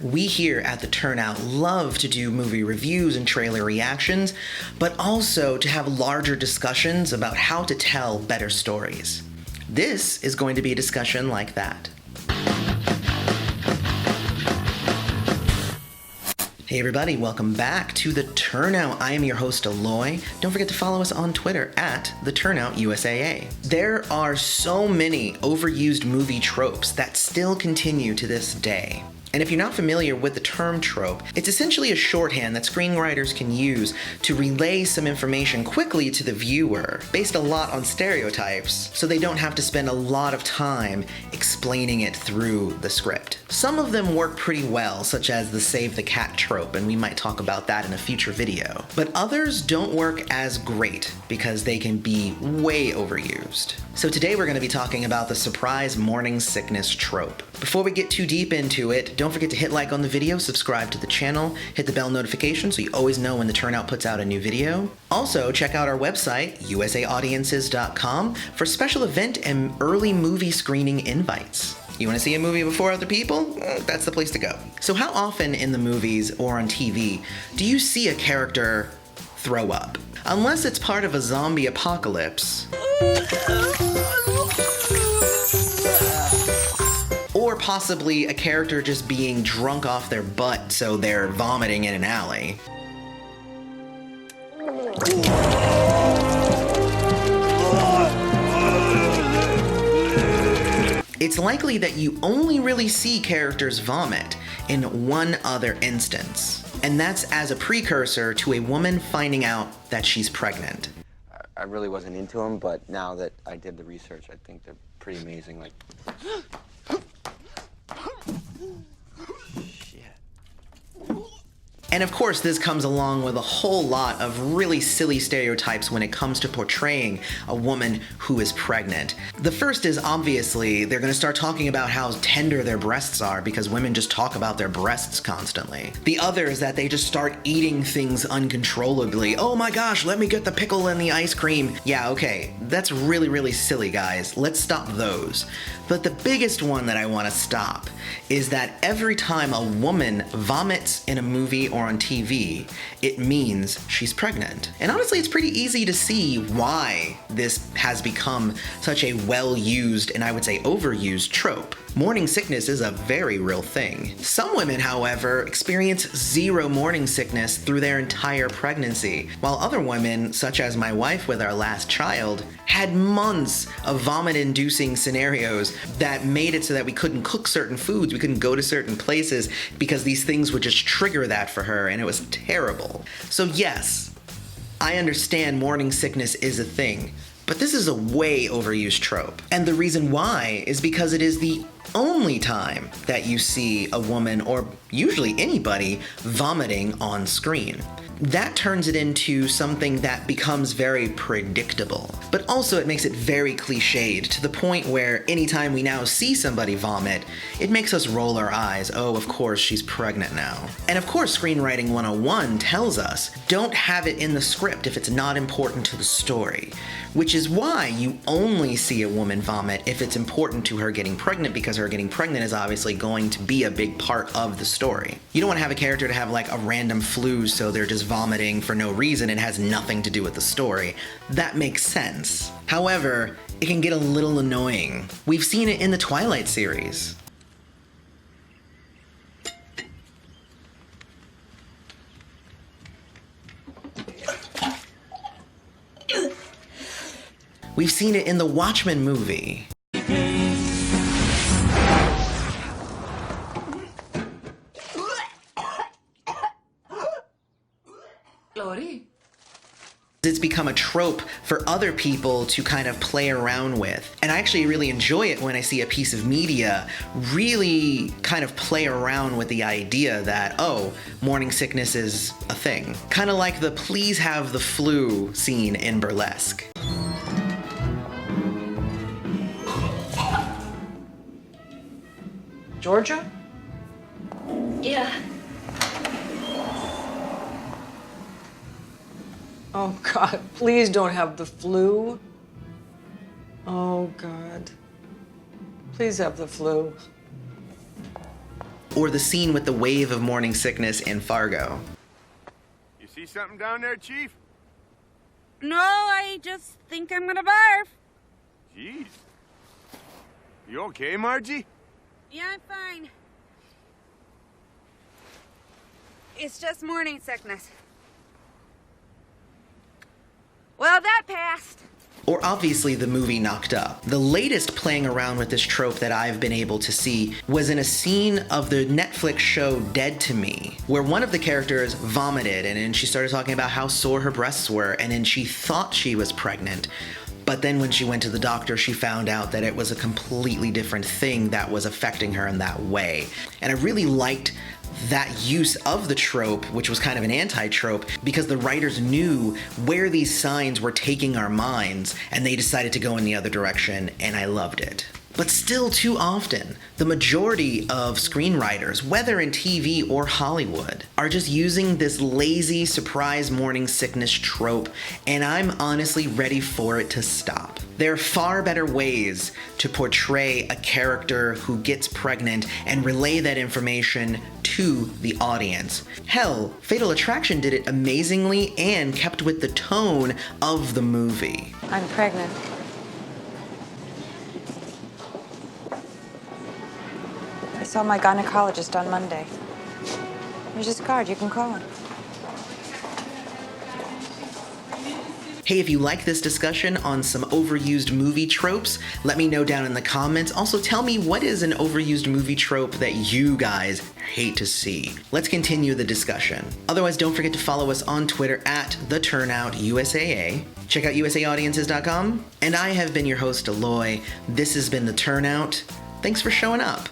We here at the Turnout love to do movie reviews and trailer reactions, but also to have larger discussions about how to tell better stories. This is going to be a discussion like that. Hey everybody, welcome back to The Turnout. I am your host, Aloy. Don't forget to follow us on Twitter at The Turnout USAA. There are so many overused movie tropes that still continue to this day. And if you're not familiar with the term trope, it's essentially a shorthand that screenwriters can use to relay some information quickly to the viewer, based a lot on stereotypes, so they don't have to spend a lot of time explaining it through the script. Some of them work pretty well, such as the save the cat trope, and we might talk about that in a future video. But others don't work as great because they can be way overused. So today we're going to be talking about the surprise morning sickness trope. Before we get too deep into it, don't forget to hit like on the video, subscribe to the channel, hit the bell notification so you always know when the Turnout puts out a new video. Also, check out our website, usaaudiences.com, for special event and early movie screening invites. You want to see a movie before other people? That's the place to go. So how often in the movies or on TV do you see a character throw up? Unless it's part of a zombie apocalypse, or possibly a character just being drunk off their butt so they're vomiting in an alley. It's likely that you only really see characters vomit in one other instance, and that's as a precursor to a woman finding out that she's pregnant. I really wasn't into them, but now that I did the research, I think they're pretty amazing. Like, shit. And of course, this comes along with a whole lot of really silly stereotypes when it comes to portraying a woman who is pregnant. The first is obviously they're going to start talking about how tender their breasts are because women just talk about their breasts constantly. The other is that they just start eating things uncontrollably. Oh my gosh, let me get the pickle and the ice cream. Yeah, okay, that's really, really silly, guys. Let's stop those. But the biggest one that I want to stop is that every time a woman vomits in a movie or on TV, it means she's pregnant. And honestly, it's pretty easy to see why this has become such a well-used and I would say overused trope. Morning sickness is a very real thing. Some women, however, experience zero morning sickness through their entire pregnancy, while other women, such as my wife with our last child, had months of vomit-inducing scenarios that made it so that we couldn't cook certain foods, we couldn't go to certain places because these things would just trigger that for her, and it was terrible. So yes, I understand morning sickness is a thing, but this is a way overused trope. And the reason why is because it is the only time that you see a woman, or usually anybody, vomiting on screen. That turns it into something that becomes very predictable. But also it makes it very cliched to the point where anytime we now see somebody vomit, it makes us roll our eyes. Oh, of course, she's pregnant now. And of course, Screenwriting 101 tells us, don't have it in the script if it's not important to the story. Which is why you only see a woman vomit if it's important to her getting pregnant, because her getting pregnant is obviously going to be a big part of the story. You don't want to have a character to have like a random flu so they're just vomiting for no reason and has nothing to do with the story. That makes sense. However, it can get a little annoying. We've seen it in the Twilight series. We've seen it in the Watchmen movie. It's become a trope for other people to kind of play around with. And I actually really enjoy it when I see a piece of media really kind of play around with the idea that, oh, morning sickness is a thing. Kind of like the please have the flu scene in Burlesque. Georgia? Yeah. Oh, God, please don't have the flu. Oh, God. Please have the flu. or the scene with the wave of morning sickness in Fargo. You see something down there, Chief? No, I just think I'm gonna barf. Jeez. You okay, Margie? Yeah, I'm fine. It's just morning sickness. Well, that passed. Or obviously the movie Knocked Up. The latest playing around with this trope that I've been able to see was in a scene of the Netflix show Dead to Me, where one of the characters vomited and then she started talking about how sore her breasts were, and then she thought she was pregnant. But then when she went to the doctor, she found out that it was a completely different thing that was affecting her in that way. And I really liked that use of the trope, which was kind of an anti-trope, because the writers knew where these signs were taking our minds, and they decided to go in the other direction, and I loved it. But still, too often, the majority of screenwriters, whether in TV or Hollywood, are just using this lazy surprise morning sickness trope, and I'm honestly ready for it to stop. There are far better ways to portray a character who gets pregnant and relay that information to the audience. Hell, Fatal Attraction did it amazingly and kept with the tone of the movie. I'm pregnant. I saw my gynecologist on Monday. Here's his card. You can call him. Hey, if you like this discussion on some overused movie tropes, let me know down in the comments. Also, tell me what is an overused movie trope that you guys hate to see. Let's continue the discussion. Otherwise, don't forget to follow us on Twitter at @TheTurnoutUSAA. Check out usaaudiences.com. And I have been your host, Aloy. This has been The Turnout. Thanks for showing up.